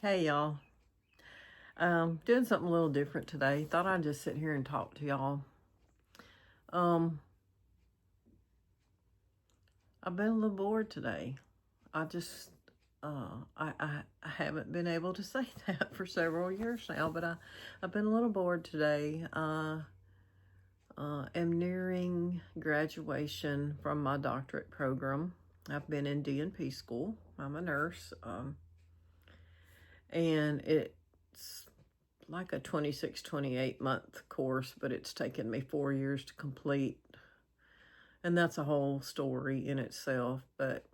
Hey y'all. Doing something a little different today. Thought I'd just sit here and talk to y'all. I've been a little bored today. I just I haven't been able to say that for several years now, but I've been a little bored today. Am nearing graduation from my doctorate program. I've been in DNP school. I'm a nurse. And it's like a 26, 28 month course, but it's taken me 4 years to complete. And that's a whole story in itself. But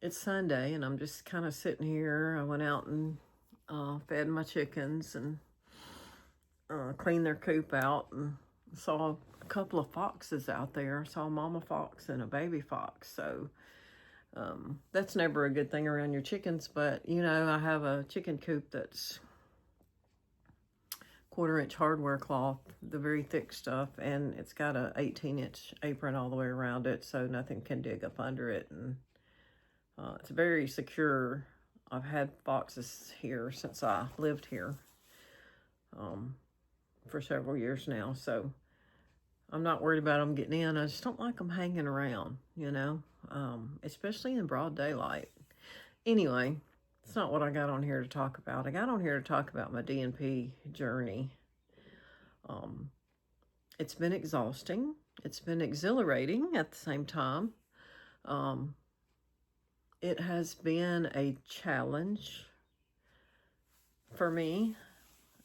it's Sunday and I'm just kind of sitting here. I went out and fed my chickens and cleaned their coop out and saw a couple of foxes out there. I saw a mama fox and a baby fox. So that's never a good thing around your chickens. But, you know, I have a chicken coop that's 1/4-inch hardware cloth, the very thick stuff, and it's got a 18-inch apron all the way around it, so nothing can dig up under it, and it's very secure. I've had foxes here since I lived here for several years now, so I'm not worried about them getting in. I just don't like them hanging around, you know, especially in broad daylight. Anyway, it's not what I got on here to talk about. I got on here to talk about my DNP journey. It's been exhausting. It's been exhilarating at the same time. It has been a challenge for me.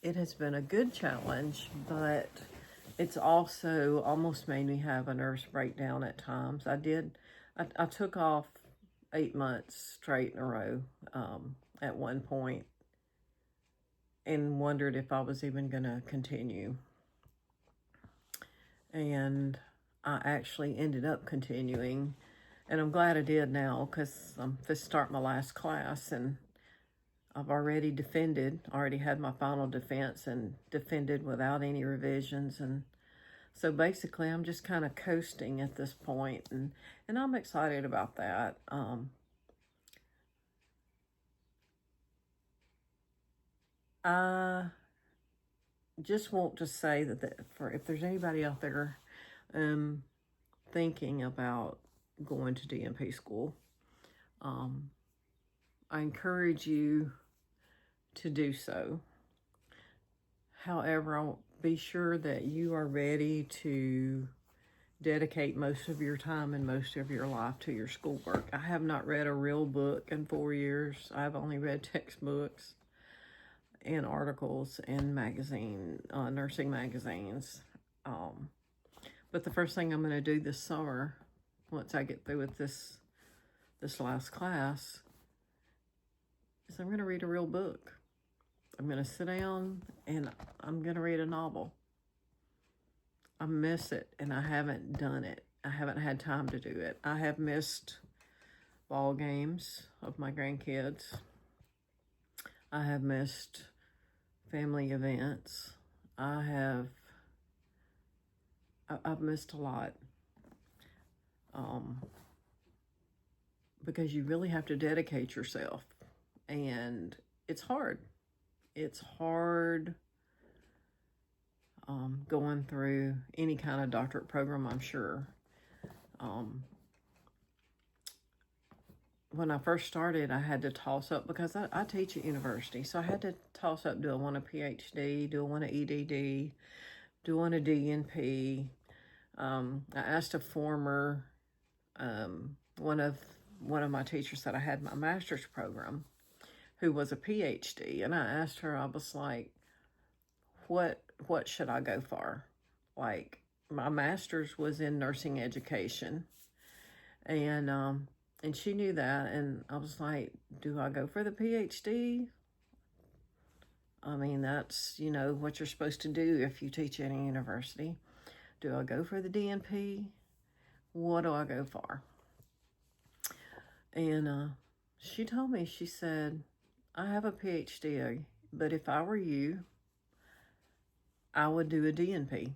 It has been a good challenge, but it's also almost made me have a nervous breakdown at times. I took off 8 months straight in a row at one point and wondered if I was even going to continue. And I actually ended up continuing, and I'm glad I did now because I'm just starting my last class and I've already had my final defense and defended without any revisions. And so basically I'm just kind of coasting at this point, and I'm excited about that. I just want to say that if there's anybody out there thinking about going to DNP school, I encourage you to do so. However, I'll be sure that you are ready to dedicate most of your time and most of your life to your schoolwork. I have not read a real book in 4 years. I've only read textbooks and articles and nursing magazines. But the first thing I'm going to do this summer, once I get through with this last class, is I'm going to read a real book. I'm going to sit down and I'm going to read a novel. I miss it, and I haven't done it. I haven't had time to do it. I have missed ball games of my grandkids. I have missed family events. I've missed a lot. Because you really have to dedicate yourself, and it's hard. It's hard going through any kind of doctorate program, I'm sure. When I first started, I had to toss up, because I teach at university, so I had to toss up, do I want a PhD, do I want an EDD, do I want a DNP? I asked a former, one of my teachers that I had my master's program, who was a PhD, and I asked her, I was like, what should I go for? Like, my master's was in nursing education, and she knew that, and I was like, do I go for the PhD? I mean, that's, you know, what you're supposed to do if you teach at a university. Do I go for the DNP? What do I go for? And she told me, she said, I have a PhD, but if I were you, I would do a DNP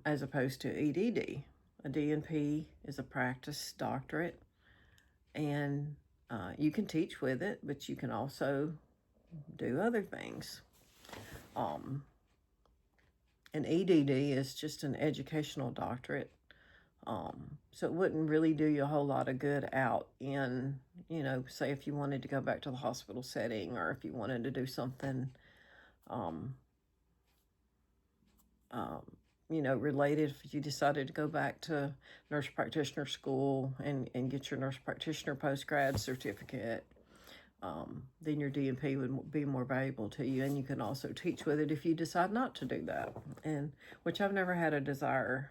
as opposed to EDD. A DNP is a practice doctorate, and You can teach with it, but you can also do other things. An EDD is just an educational doctorate. So it wouldn't really do you a whole lot of good out in, say if you wanted to go back to the hospital setting, or if you wanted to do something, um, related, if you decided to go back to nurse practitioner school and get your nurse practitioner post-grad certificate, then your DNP would be more valuable to you, and you can also teach with it if you decide not to do that, and which I've never had a desire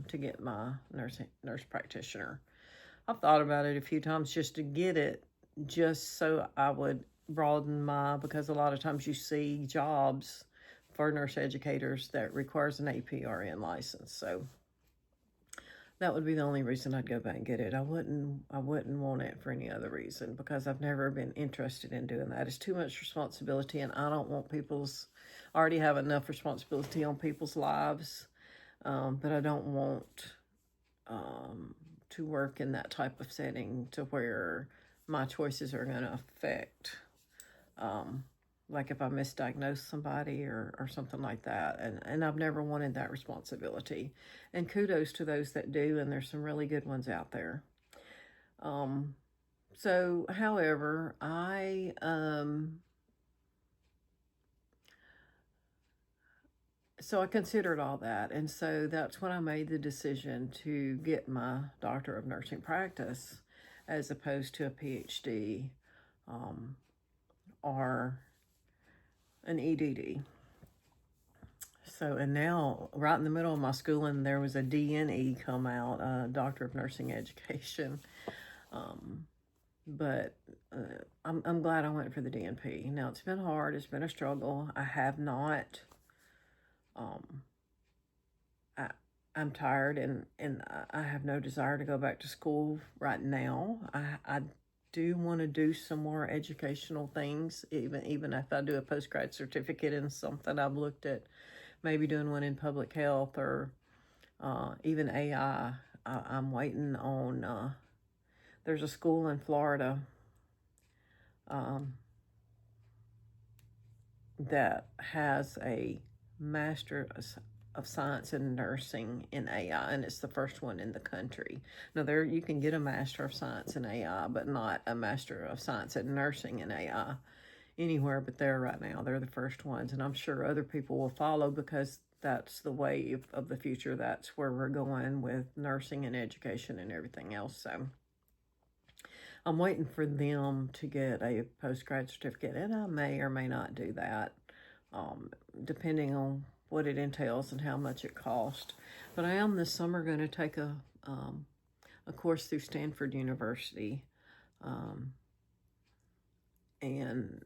to get my nurse practitioner. I've thought about it a few times just to get it, just so I would broaden because a lot of times you see jobs for nurse educators that requires an APRN license. So that would be the only reason I'd go back and get it. I wouldn't want it for any other reason, because I've never been interested in doing that. It's too much responsibility, and I don't want already have enough responsibility on people's lives. But I don't want to work in that type of setting to where my choices are going to affect, like if I misdiagnose somebody or something like that. And I've never wanted that responsibility. And kudos to those that do, and there's some really good ones out there. So, however, So I considered all that, and so that's when I made the decision to get my Doctor of Nursing Practice as opposed to a PhD or an EDD. So, and now, right in the middle of my schooling, there was a DNE come out, Doctor of Nursing Education. But I'm glad I went for the DNP. Now, it's been hard. It's been a struggle. I have not... I'm tired, and I have no desire to go back to school right now. I do want to do some more educational things, even if I do a postgrad certificate in something. I've looked at maybe doing one in public health, or even AI. I'm waiting on, there's a school in Florida that has a Master of Science in Nursing in AI, and it's the first one in the country. Now, you can get a Master of Science in AI, but not a Master of Science in Nursing in AI anywhere but there right now. They're the first ones, and I'm sure other people will follow, because that's the wave of the future. That's where we're going with nursing and education and everything else. So I'm waiting for them to get a postgrad certificate, and I may or may not do that, depending on what it entails and how much it costs. But I am this summer going to take a course through Stanford University, and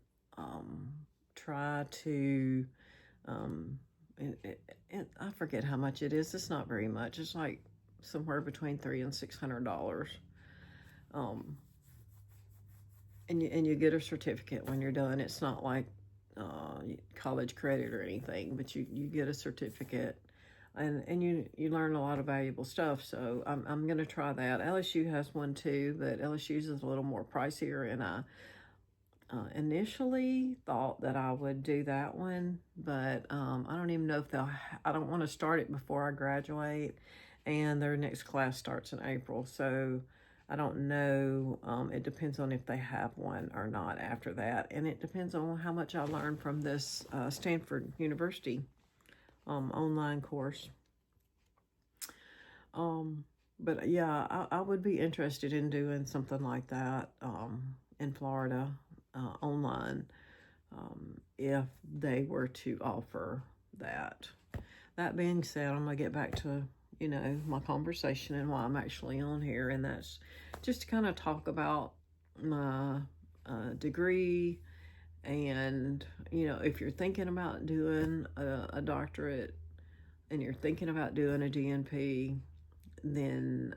try to, I forget how much it is. It's not very much. It's like somewhere between $300 and $600. And you get a certificate when you're done. It's not like college credit or anything, but you get a certificate, and you learn a lot of valuable stuff. So I'm going to try that. LSU has one too, but LSU's is a little more pricier, and I initially thought that I would do that one, but I don't even know if I don't want to start it before I graduate, and their next class starts in April, so I don't know. It depends on if they have one or not after that. And it depends on how much I learn from this Stanford University online course. But yeah, I would be interested in doing something like that in Florida online, if they were to offer that. That being said, I'm going to get back to my conversation and why I'm actually on here, and that's just to kind of talk about my degree. And if you're thinking about doing a doctorate and you're thinking about doing a DNP, then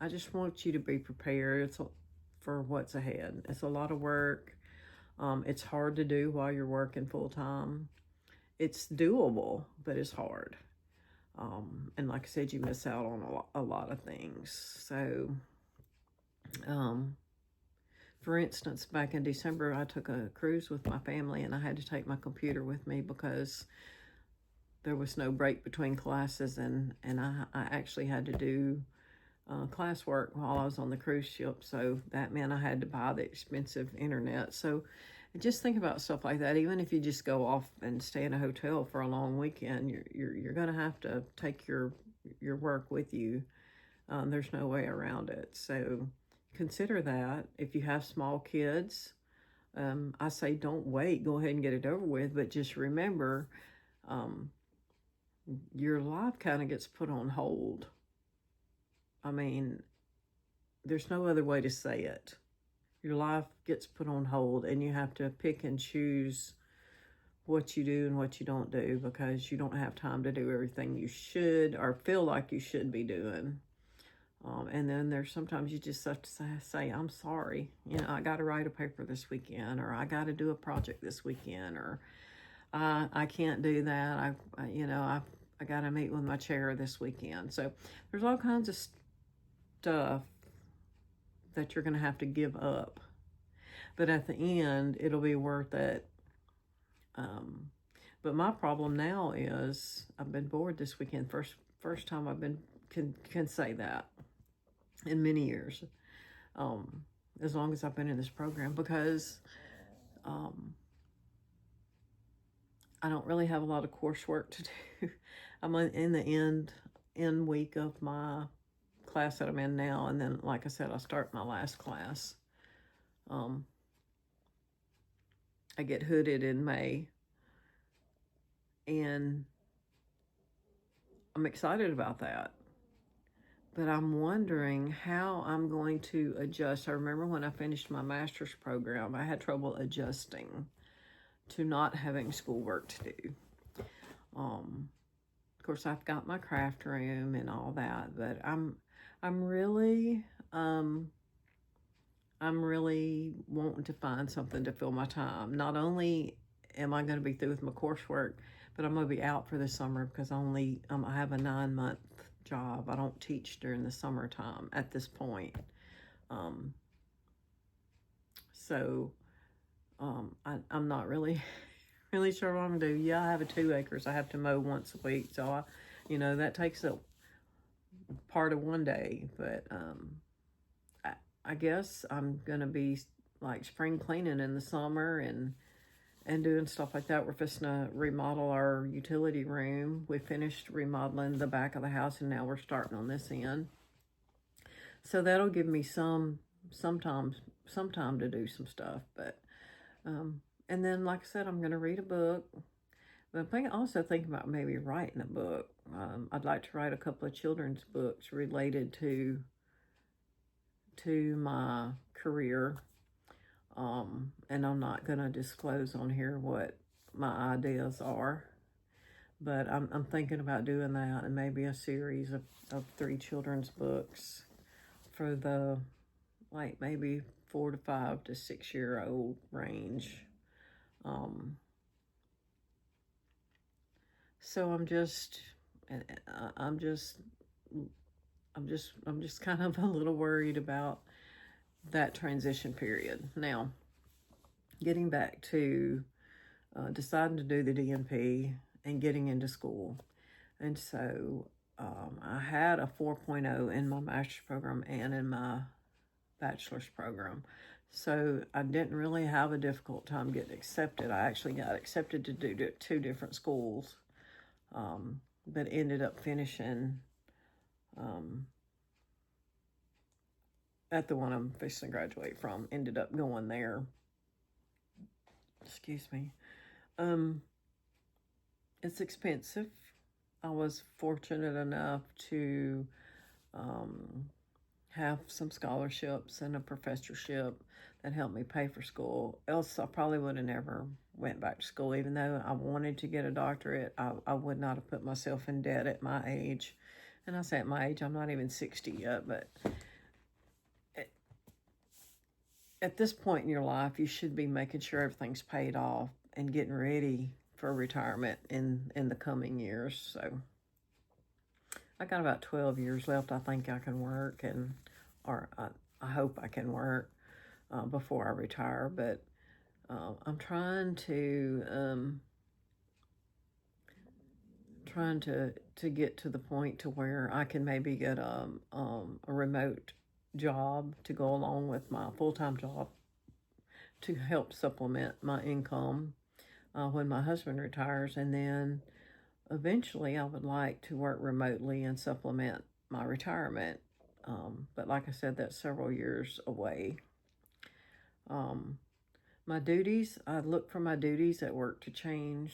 I just want you to be prepared for what's ahead. It's a lot of work. It's hard to do while you're working full-time. It's doable, but it's hard. And like I said, you miss out on a lot of things. So, For instance, back in December, I took a cruise with my family, and I had to take my computer with me because there was no break between classes, and I actually had to do classwork while I was on the cruise ship, so that meant I had to buy the expensive internet. So just think about stuff like that. Even if you just go off and stay in a hotel for a long weekend, you're going to have to take your work with you. There's no way around it. So consider that. If you have small kids, I say don't wait. Go ahead and get it over with. But just remember, your life kind of gets put on hold. I mean, there's no other way to say it. Your life gets put on hold, and you have to pick and choose what you do and what you don't do, because you don't have time to do everything you should or feel like you should be doing. And then there's sometimes you just have to say, I'm sorry. I got to write a paper this weekend, or I got to do a project this weekend, or I can't do that. I got to meet with my chair this weekend. So there's all kinds of stuff that you're going to have to give up. But at the end, it'll be worth it. But my problem now is I've been bored this weekend. First time I've been can say that in many years, as long as I've been in this program, because I don't really have a lot of coursework to do. I'm in the end week of my class that I'm in now, and then, like I said, I start my last class. I get hooded in May, and I'm excited about that. But I'm wondering how I'm going to adjust. I remember when I finished my master's program, I had trouble adjusting to not having schoolwork to do. Of course, I've got my craft room and all that, but I'm really wanting to find something to fill my time. Not only am I going to be through with my coursework, but I'm going to be out for the summer, because I have a 9-month job. I don't teach during the summertime at this point. I'm not really sure what I'm going to do. Yeah, I have 2 acres. I have to mow once a week. So, that takes a part of one day. But I guess I'm going to be like spring cleaning in the summer and doing stuff like that. We're fixing to remodel our utility room. We finished remodeling the back of the house, and now we're starting on this end. So that'll give me some time to do some stuff. But and then, like I said, I'm going to read a book. But I'm also thinking about maybe writing a book. I'd like to write a couple of children's books related to my career. And I'm not going to disclose on here what my ideas are, but I'm thinking about doing that, and maybe a series of 3 children's books for the, like, maybe 4 to 5 to 6-year-old range. So I'm just kind of a little worried about that transition period. Now, getting back to deciding to do the DNP and getting into school. And so I had a 4.0 in my master's program and in my bachelor's program. So I didn't really have a difficult time getting accepted. I actually got accepted to do 2 different schools, but ended up finishing at the one I'm fixing to graduate from. Ended up going there. Excuse me. It's expensive. I was fortunate enough to have some scholarships and a professorship that helped me pay for school. Else I probably would have never went back to school. Even though I wanted to get a doctorate, I would not have put myself in debt at my age. And I say at my age, I'm not even 60 yet, but at this point in your life, you should be making sure everything's paid off and getting ready for retirement in the coming years. So I got about 12 years left. I think I can work, or I hope I can work. before I retire. But I'm trying to get to the point to where I can maybe get a remote job to go along with my full-time job to help supplement my income when my husband retires. And then eventually I would like to work remotely and supplement my retirement. But like I said, that's several years away. My duties, I look for my duties at work to change.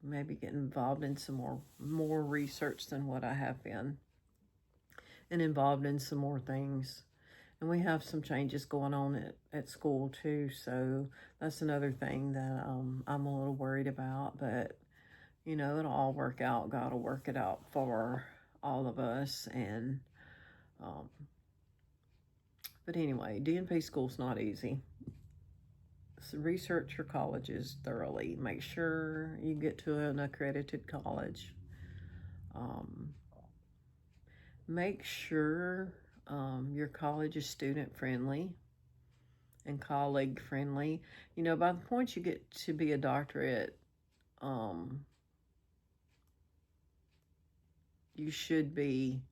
Maybe get involved in some more research than what I have been, and involved in some more things. And we have some changes going on at school too, so that's another thing that I'm a little worried about. But it'll all work out. God will work it out for all of us. And but anyway, DNP school's not easy. So research your colleges thoroughly. Make sure you get to an accredited college. Make sure your college is student friendly and colleague friendly. By the point you get to be a doctorate, you should be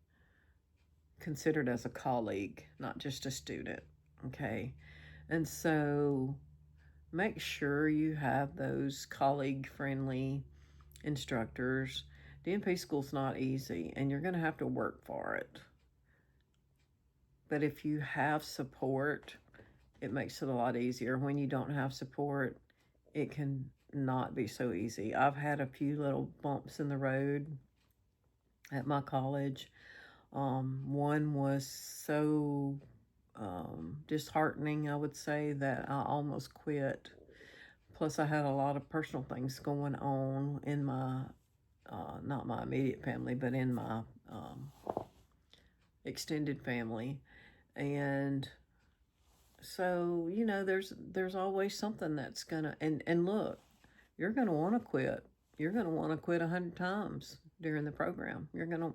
considered as a colleague, not just a student, okay? And so make sure you have those colleague-friendly instructors. DNP school's not easy, and you're going to have to work for it. But if you have support, it makes it a lot easier. When you don't have support, it can not be so easy. I've had a few little bumps in the road at my college. One was so disheartening, I would say, that I almost quit. Plus, I had a lot of personal things going on in my, not my immediate family, but in my extended family. And so, there's always something that's gonna, and look, you're gonna want to quit. You're gonna want to quit 100 times during the program. You're gonna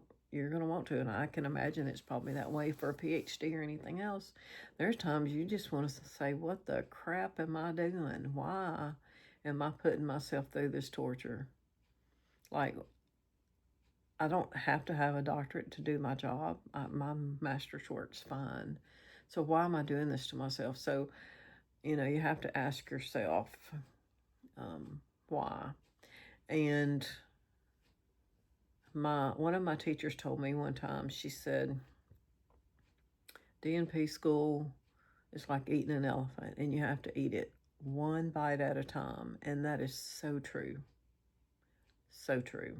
want to, and I can imagine it's probably that way for a PhD or anything else. There's times you just want to say, what the crap am I doing? Why am I putting myself through this torture? Like, I don't have to have a doctorate to do my job. My master's work's fine. So why am I doing this to myself? So, you have to ask yourself, why? And one of my teachers told me one time, she said, DNP school is like eating an elephant, and you have to eat it one bite at a time. And that is so true. So true.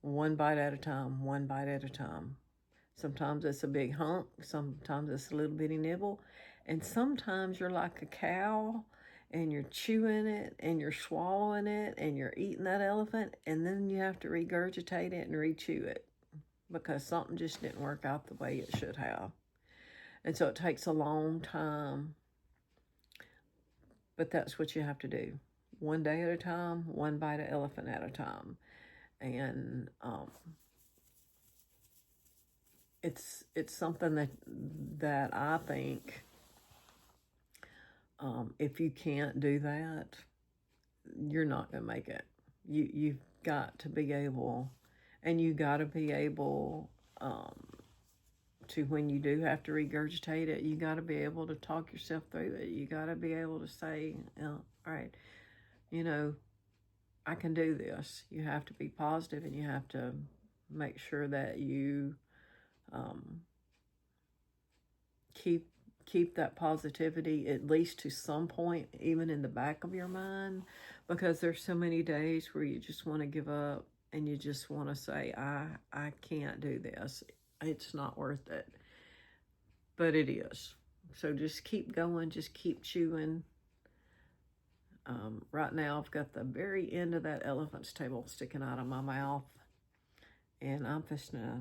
One bite at a time, one bite at a time. Sometimes it's a big hunk, sometimes it's a little bitty nibble, and sometimes you're like a cow and you're chewing it and you're swallowing it and you're eating that elephant, and then you have to regurgitate it and re-chew it because something just didn't work out the way it should have. And so it takes a long time, but that's what you have to do. One day at a time, one bite of elephant at a time. And it's something that I think if you can't do that, you're not going to make it. You've got to be able, and you got to be able to, when you do have to regurgitate it, you got to be able to talk yourself through it. You got to be able to say, all right, I can do this. You have to be positive, and you have to make sure that you keep that positivity at least to some point, even in the back of your mind, because there's so many days where you just want to give up and you just want to say, I can't do this. It's not worth it. But it is. So just keep going. Just keep chewing. Right now, I've got the very end of that elephant's tail sticking out of my mouth. And I'm just going to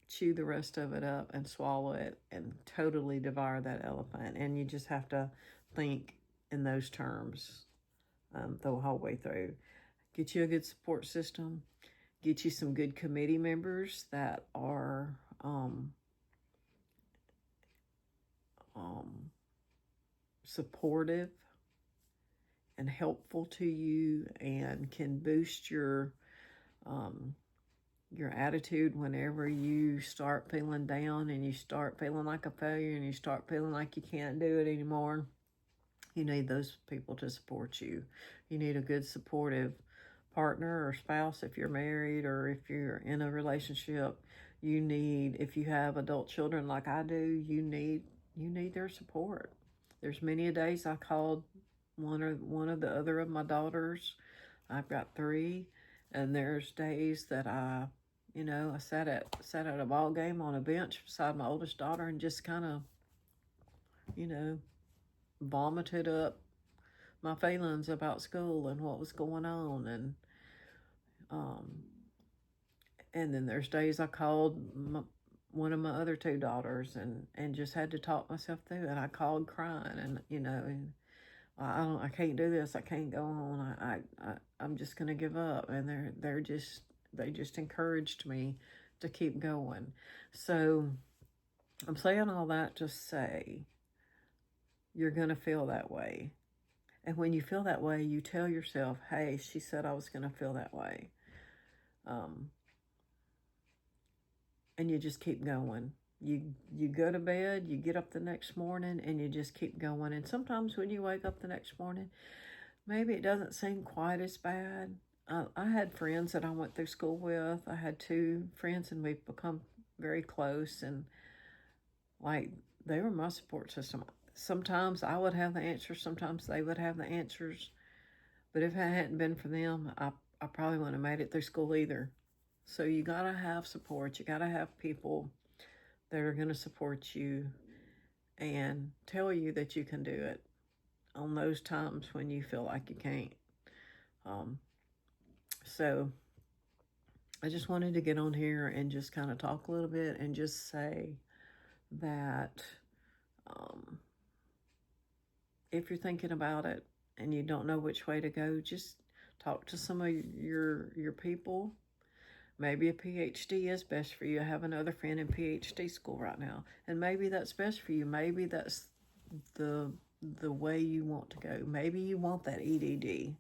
chew the rest of it up and swallow it and totally devour that elephant. And you just have to think in those terms the whole way through. Get you a good support system. Get you some good committee members that are supportive and helpful to you, and can boost your attitude whenever you start feeling down and you start feeling like a failure and you start feeling like you can't do it anymore. You need those people to support you. You need a good supportive partner or spouse if you're married, or if you're in a relationship. You need, if you have adult children like I do, you need their support. There's many a days I called one of the other of my daughters. I've got 3, and there's days that I sat at a ball game on a bench beside my oldest daughter and just kind of, vomited up my feelings about school and what was going on, and then there's days I called one of my other 2 daughters and just had to talk myself through it. I called crying, and I can't do this. I can't go on. I'm just gonna give up. And they just encouraged me to keep going. So I'm saying all that to say, you're gonna feel that way. And when you feel that way, you tell yourself, hey, she said I was gonna feel that way. And you just keep going. You go to bed, you get up the next morning, and you just keep going. And sometimes when you wake up the next morning, maybe it doesn't seem quite as bad. I had friends that I went through school with. I had 2 friends, and we've become very close, and like, they were my support system. Sometimes I would have the answers, sometimes they would have the answers. But if it hadn't been for them, I probably wouldn't have made it through school either. So you gotta have support. You gotta have people that are gonna support you and tell you that you can do it on those times when you feel like you can't. So I just wanted to get on here and just kind of talk a little bit and just say that if you're thinking about it and you don't know which way to go, just talk to some of your people. Maybe a PhD is best for you. I have another friend in PhD school right now, and maybe that's best for you. Maybe that's the way you want to go. Maybe you want that EDD.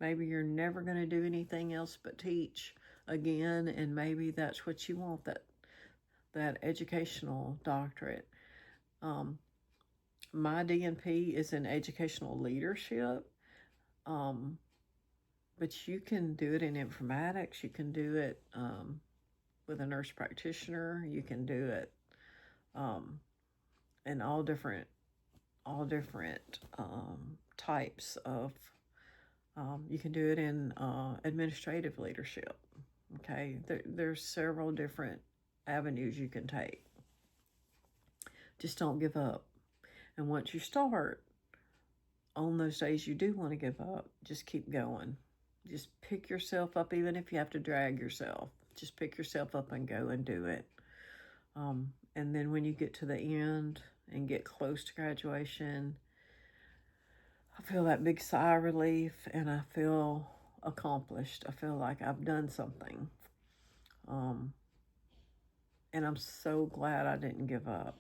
Maybe you're never going to do anything else but teach again, and maybe that's what you want, that educational doctorate. My DNP is in educational leadership, but you can do it in informatics. You can do it with a nurse practitioner. You can do it in all different types of. You can do it in administrative leadership. Okay, there's several different avenues you can take. Just don't give up. And once you start, on those days you do want to give up, just keep going. Just pick yourself up, even if you have to drag yourself. Just pick yourself up and go and do it. And then when you get to the end and get close to graduation, I feel that big sigh of relief, and I feel accomplished. I feel like I've done something. And I'm so glad I didn't give up.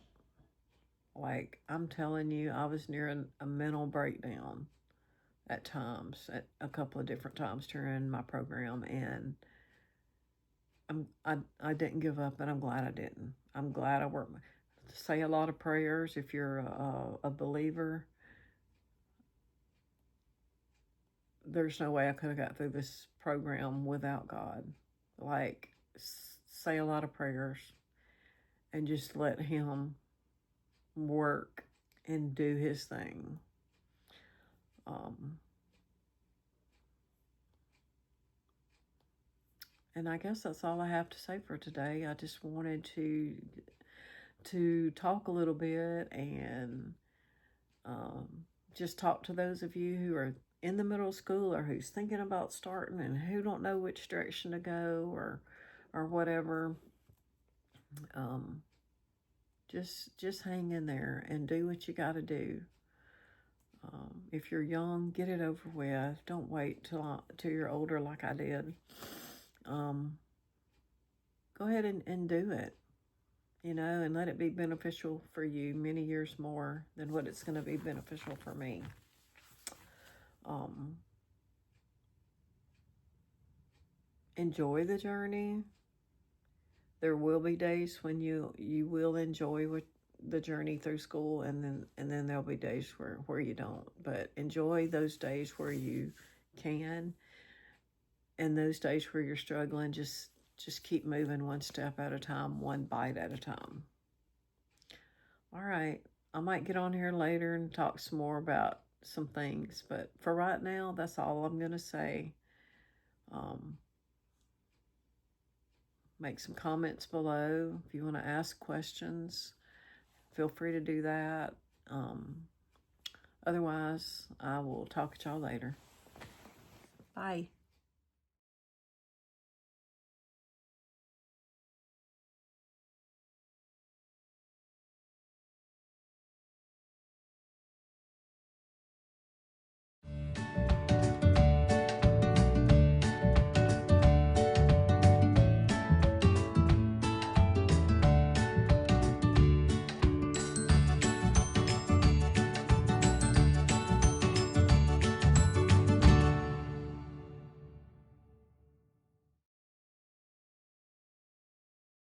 Like, I'm telling you, I was near a mental breakdown at times, at a couple of different times during my program, and I didn't give up, and I'm glad I didn't. I'm glad I worked. Say a lot of prayers if you're a believer. There's no way I could have got through this program without God. Like, say a lot of prayers and just let Him work and do His thing. And I guess that's all I have to say for today. I just wanted to talk a little bit and just talk to those of you who are in the middle of school, or who's thinking about starting and who don't know which direction to go, or whatever. Just hang in there and do what you got to do. If you're young, get it over with. Don't wait till you're older like I did. Go ahead and do it. you know, and let it be beneficial for you many years more than what it's going to be beneficial for me. Enjoy the journey. There will be days when you will enjoy the journey through school, and then there'll be days where you don't. But enjoy those days where you can, and those days where you're struggling, just keep moving one step at a time, one bite at a time. All right, I might get on here later and talk some more about some things, but for right now, that's all I'm going to say. Make some comments below. If you want to ask questions, feel free to do that. Otherwise, I will talk to y'all later. Bye.